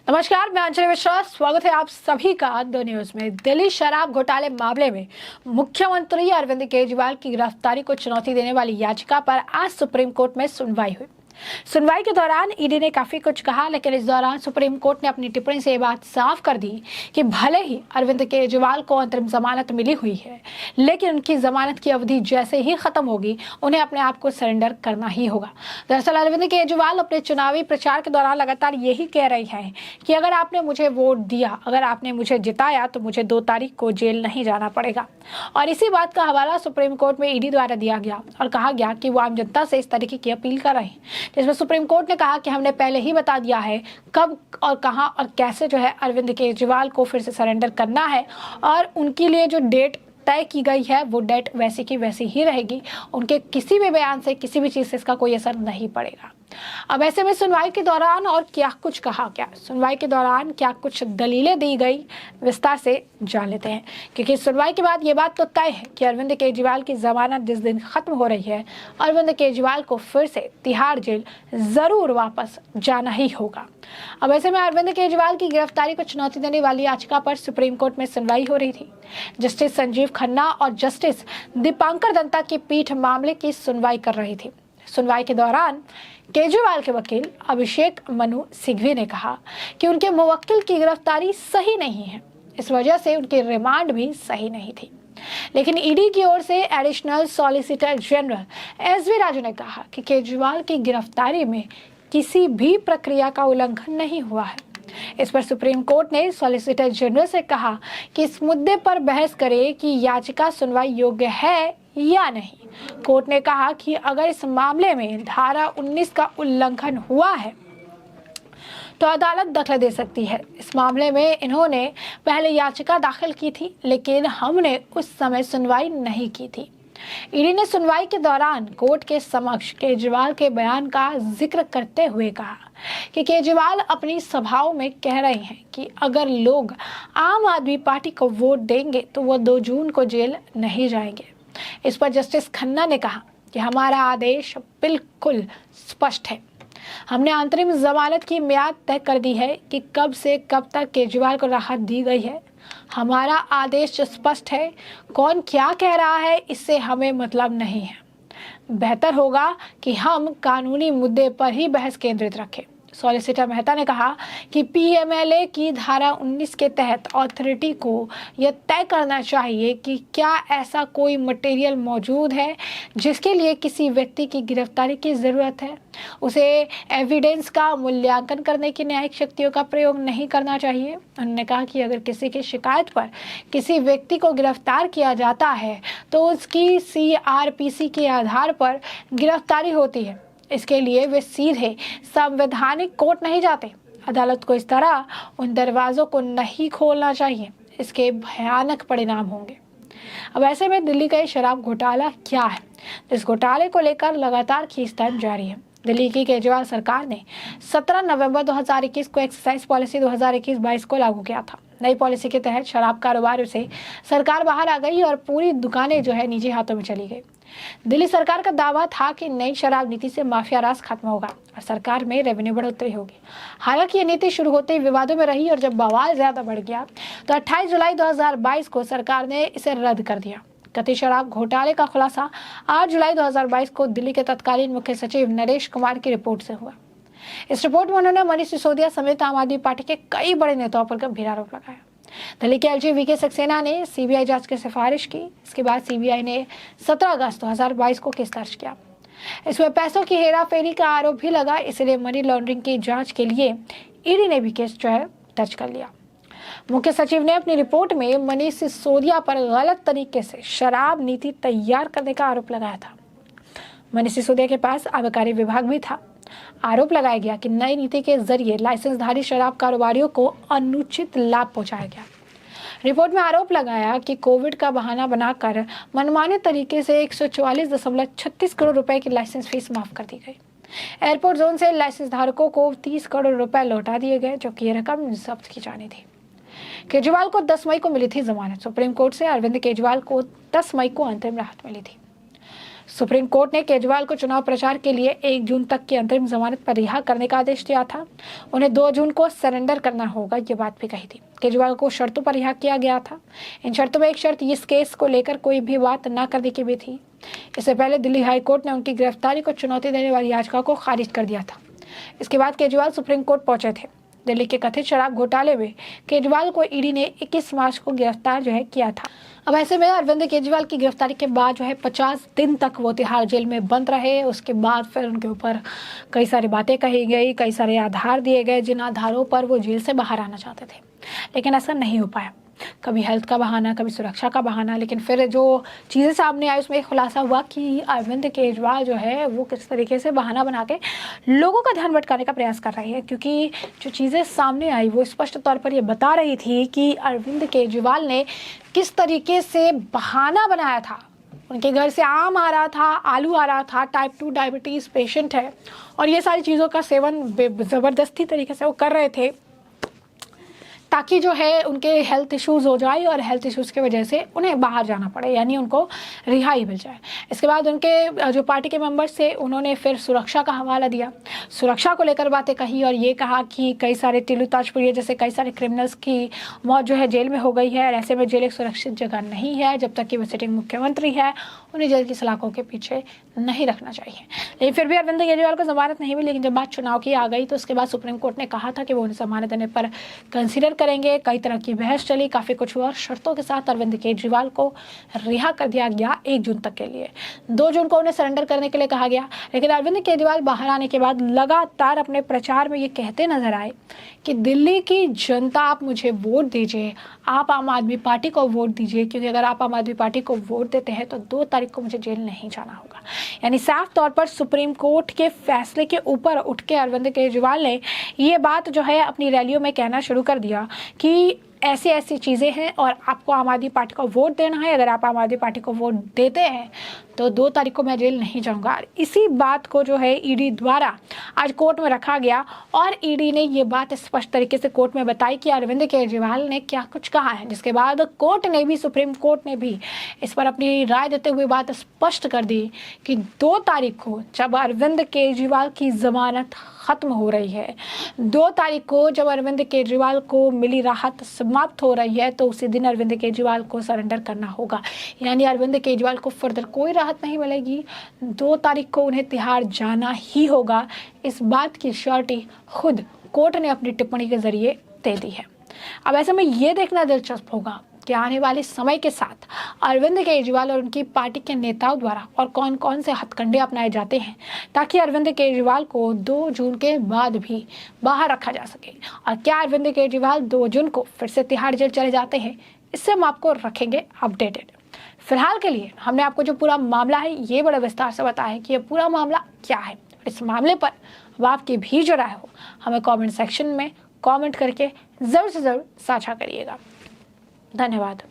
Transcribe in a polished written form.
नमस्कार, मैं अंजलि मिश्रा। स्वागत है आप सभी का द न्यूज में। दिल्ली शराब घोटाले मामले में मुख्यमंत्री अरविंद केजरीवाल की गिरफ्तारी को चुनौती देने वाली याचिका पर आज सुप्रीम कोर्ट में सुनवाई हुई। सुनवाई के दौरान ईडी ने काफी कुछ कहा, लेकिन इस दौरान सुप्रीम कोर्ट ने अपनी टिप्पणी से ये बात साफ कर दी कि भले ही अरविंद केजरीवाल को अंतरिम जमानत मिली हुई है, लेकिन उनकी जमानत की अवधि जैसे ही खत्म होगी उन्हें अपने आप को सरेंडर करना ही होगा। दरअसल अरविंद केजरीवाल अपने चुनावी प्रचार के दौरान लगातार यही कह रहे हैं कि अगर आपने मुझे वोट दिया, अगर आपने मुझे जिताया तो मुझे 2 तारीख को जेल नहीं जाना पड़ेगा। और इसी बात का हवाला सुप्रीम कोर्ट में ईडी द्वारा दिया गया और कहा गया कि वो आम जनता से इस तरीके की अपील कर रहे हैं, जिसमें सुप्रीम कोर्ट ने कहा कि हमने पहले ही बता दिया है कब और कहां और कैसे अरविंद केजरीवाल को फिर से सरेंडर करना है, और उनके लिए जो डेट तय की गई है वो डेट वैसी की वैसी ही रहेगी। उनके किसी भी बयान से, किसी भी चीज से इसका कोई असर नहीं पड़ेगा। अब ऐसे में सुनवाई के दौरान और क्या कुछ कहा गया, सुनवाई के दौरान क्या कुछ दलीलें दी गई, विस्तार से जान लेते हैं। क्योंकि सुनवाई के बाद ये बात तो तय है कि अरविंद केजरीवाल की जमानत जिस दिन खत्म हो रही है, अरविंद केजरीवाल को फिर से तिहाड़ जेल जरूर वापस जाना ही होगा। अब ऐसे में अरविंद केजरीवाल की गिरफ्तारी को चुनौती देने वाली याचिका पर सुप्रीम कोर्ट में सुनवाई हो रही थी। जस्टिस संजीव खन्ना और जस्टिस दीपांकर दत्ता की पीठ मामले की सुनवाई कर रही थी। सुनवाई के दौरान केजरीवाल के वकील अभिषेक मनु सिंघवी ने कहा कि उनके मुवक्किल की गिरफ्तारी सही नहीं है, इस वजह से उनकी रिमांड भी सही नहीं थी। लेकिन ईडी की ओर से additional solicitor general SV Raju ने कहा कि केजरीवाल की गिरफ्तारी में किसी भी प्रक्रिया का उल्लंघन नहीं हुआ है। इस पर सुप्रीम कोर्ट ने सॉलिसिटर जनरल से कहा कि इस मुद्दे पर बहस करे कि याचिका सुनवाई योग्य है या नहीं। कोर्ट ने कहा कि अगर इस मामले में धारा 19 का उल्लंघन हुआ है तो अदालत दखल दे सकती है। इस मामले में इन्होंने पहले याचिका दाखिल की थी, लेकिन हमने उस समय सुनवाई नहीं की थी। ईडी ने सुनवाई के दौरान कोर्ट के समक्ष केजरीवाल के बयान का जिक्र करते हुए कहा कि केजरीवाल अपनी सभाओं में कह रहे हैं कि अगर लोग आम आदमी पार्टी को वोट देंगे तो वो 2 जून को जेल नहीं जाएंगे। इस पर जस्टिस खन्ना ने कहा कि हमारा आदेश बिल्कुल स्पष्ट है। हमने अंतरिम जमानत की मियाद तय कर दी है कि कब से कब तक केजरीवाल को राहत दी गई है। हमारा आदेश स्पष्ट है, कौन क्या कह रहा है इससे हमें मतलब नहीं है। बेहतर होगा कि हम कानूनी मुद्दे पर ही बहस केंद्रित रखें। सॉलिसिटर मेहता ने कहा कि पीएमएलए की धारा 19 के तहत अथॉरिटी को यह तय करना चाहिए कि क्या ऐसा कोई मटेरियल मौजूद है जिसके लिए किसी व्यक्ति की गिरफ्तारी की ज़रूरत है। उसे एविडेंस का मूल्यांकन करने की न्यायिक शक्तियों का प्रयोग नहीं करना चाहिए। उन्होंने कहा कि अगर किसी की शिकायत पर किसी व्यक्ति को गिरफ्तार किया जाता है तो उसकी सीआरपीसी के आधार पर गिरफ्तारी होती है। इसके लिए वे सीधे संवैधानिक कोर्ट नहीं जाते। अदालत को इस तरह उन दरवाजों को नहीं खोलना चाहिए, इसके भयानक परिणाम होंगे। अब ऐसे में दिल्ली का शराब घोटाला क्या है, इस घोटाले को लेकर लगातार खींचतान जारी है। दिल्ली की केजरीवाल सरकार ने 17 नवंबर 2021 को एक्साइज पॉलिसी 2021-22 को लागू किया था। नई पॉलिसी के तहत शराब कारोबार से सरकार बाहर आ गई और पूरी दुकानें निजी हाथों में चली गई। दिल्ली सरकार का दावा था कि नई शराब नीति से माफिया राज खत्म होगा और सरकार में रेवेन्यू बढ़ोतरी होगी। हालांकि ये नीति शुरू होते ही विवादों में रही और जब बवाल ज्यादा बढ़ गया तो 28 जुलाई 2022 को सरकार ने इसे रद्द कर दिया। कथित शराब घोटाले का खुलासा 8 जुलाई 2022 को दिल्ली के तत्कालीन मुख्य सचिव नरेश कुमार की रिपोर्ट से हुआ। इस रिपोर्ट में उन्होंने मनीष सिसोदिया समेत आम आदमी पार्टी के कई बड़े नेताओं पर गंभीर आरोप लगाया। दिल्ली के एलजी वीके सक्सेना ने सीबीआई जांच की सिफारिश की। इसके बाद सीबीआई ने 17 अगस्त 2022 को केस दर्ज किया। इसमें पैसों की हेराफेरी का आरोप भी लगा, इसलिए मनी लॉन्ड्रिंग की जांच के लिए ईडी ने भी केस दर्ज कर लिया। मुख्य सचिव ने अपनी रिपोर्ट में मनीष सिसोदिया पर गलत तरीके से शराब नीति तैयार करने का आरोप लगाया था। मनीष सिसोदिया के पास आबकारी विभाग भी था। आरोप लगाया गया कि नई नीति के जरिए लाइसेंसधारी शराब कारोबारियों को अनुचित लाभ पहुंचाया गया। रिपोर्ट में आरोप लगाया कि कोविड का बहाना बनाकर मनमाने तरीके से 144.36 करोड़ रुपए की लाइसेंस फीस माफ कर दी गई। एयरपोर्ट जोन से लाइसेंस धारकों को 30 करोड़ रुपए लौटा दिए गए, जबकि ये रकम जब्त की जानी थी। केजरीवाल को 10 मई को मिली थी जमानत। सुप्रीम कोर्ट से अरविंद केजरीवाल को 10 मई को अंतरिम राहत मिली थी। सुप्रीम कोर्ट ने केजरीवाल को चुनाव प्रचार के लिए 1 जून तक की अंतरिम जमानत पर रिहा करने का आदेश दिया था। उन्हें 2 जून को सरेंडर करना होगा, ये बात भी कही थी। केजरीवाल को शर्तों पर रिहा किया गया था। इन शर्तों में एक शर्त इस केस को लेकर कोई भी बात न करने की भी थी। इससे पहले दिल्ली हाई कोर्ट ने उनकी गिरफ्तारी को चुनौती देने वाली याचिका को खारिज कर दिया था। इसके बाद केजरीवाल सुप्रीम कोर्ट पहुंचे थे। दिल्ली के कथित शराब घोटाले में केजरीवाल को ईडी ने 21 मार्च को गिरफ्तार किया था। अब ऐसे में अरविंद केजरीवाल की गिरफ्तारी के बाद 50 दिन तक वो तिहाड़ जेल में बंद रहे। उसके बाद फिर उनके ऊपर कई सारी बातें कही गई, कई सारे आधार दिए गए जिन आधारों पर वो जेल से बाहर आना चाहते थे, लेकिन ऐसा नहीं हो पाया। कभी हेल्थ का बहाना, कभी सुरक्षा का बहाना, लेकिन फिर जो चीज़ें सामने आई उसमें खुलासा हुआ कि अरविंद केजरीवाल वो किस तरीके से बहाना बना के लोगों का ध्यान भटकाने का प्रयास कर रहे हैं। क्योंकि जो चीज़ें सामने आई वो स्पष्ट तौर पर ये बता रही थी कि अरविंद केजरीवाल ने किस तरीके से बहाना बनाया था। उनके घर से आम आ रहा था, आलू आ रहा था, टाइप 2 डायबिटीज़ पेशेंट है और ये सारी चीज़ों का सेवन ज़बरदस्ती तरीके से वो कर रहे थे ताकि उनके हेल्थ इश्यूज़ हो जाए और हेल्थ इश्यूज़ की वजह से उन्हें बाहर जाना पड़े, यानी उनको रिहाई मिल जाए। इसके बाद उनके जो पार्टी के मेंबर्स थे उन्होंने फिर सुरक्षा का हवाला दिया, सुरक्षा को लेकर बातें कही और ये कहा कि कई सारे टिल्लू ताजपुरिया जैसे कई सारे क्रिमिनल्स की मौत जेल में हो गई है और ऐसे में जेल एक सुरक्षित जगह नहीं है। जब तक कि वो सिटिंग मुख्यमंत्री है उन्हें जेल की सलाखों के पीछे नहीं रखना चाहिए। लेकिन फिर भी अरविंद केजरीवाल को जमानत नहीं मिली। लेकिन जब बात चुनाव की आ गई तो उसके बाद सुप्रीम कोर्ट ने कहा था कि वो उन्हें जमानत देने पर कंसिडर करेंगे। कई तरह की बहस चली, काफ़ी कुछ हुआ। शर्तों के साथ अरविंद केजरीवाल को रिहा कर दिया गया 1 जून तक के लिए। 2 जून को उन्हें सरेंडर करने के लिए कहा गया। लेकिन अरविंद केजरीवाल बाहर आने के बाद लगातार अपने प्रचार में ये कहते नजर आए कि दिल्ली की जनता आप मुझे वोट दीजिए, आप आम आदमी पार्टी को वोट दीजिए, क्योंकि अगर आप आम आदमी पार्टी को वोट देते हैं तो 2 तारीख को मुझे जेल नहीं जाना होगा। यानी साफ तौर पर सुप्रीम कोर्ट के फैसले के ऊपर उठ के अरविंद केजरीवाल ने ये बात अपनी रैलियों में कहना शुरू कर दिया कि ऐसी ऐसी चीज़ें हैं और आपको आम आदमी पार्टी को वोट देना है। अगर आप आम आदमी पार्टी को वोट देते हैं तो 2 तारीख को मैं जेल नहीं जाऊंगा। इसी बात को ईडी द्वारा आज कोर्ट में रखा गया और ईडी ने ये बात स्पष्ट तरीके से कोर्ट में बताई कि अरविंद केजरीवाल ने क्या कुछ कहा है, जिसके बाद कोर्ट ने भी, सुप्रीम कोर्ट ने भी इस पर अपनी राय देते हुए बात स्पष्ट कर दी कि 2 तारीख को जब अरविंद केजरीवाल की जमानत खत्म हो रही है, 2 तारीख को जब अरविंद केजरीवाल को मिली राहत समाप्त हो रही है, तो उसी दिन अरविंद केजरीवाल को सरेंडर करना होगा। यानी अरविंद केजरीवाल को फर्दर कोई राहत नहीं मिलेगी। 2 तारीख को उन्हें तिहाड़ जाना ही होगा। इस बात की श्योरिटी खुद कोर्ट ने अपनी टिप्पणी के जरिए दे दी है। अब ऐसे में ये देखना दिलचस्प होगा कि आने वाले समय के साथ अरविंद केजरीवाल और उनकी पार्टी के नेताओं द्वारा और कौन कौन से हथकंडे अपनाए जाते हैं ताकि अरविंद केजरीवाल को 2 जून के बाद भी बाहर रखा जा सके। और क्या अरविंद केजरीवाल 2 जून को फिर से तिहाड़ जेल चले जाते हैं, इससे हम आपको रखेंगे अपडेटेड। फिलहाल के लिए हमने आपको जो पूरा मामला है ये बड़े विस्तार से बताया है कि ये पूरा मामला क्या है। इस मामले पर अब आपकी भी जो राय हो हमें कमेंट सेक्शन में कमेंट करके ज़रूर से ज़रूर साझा करिएगा। धन्यवाद।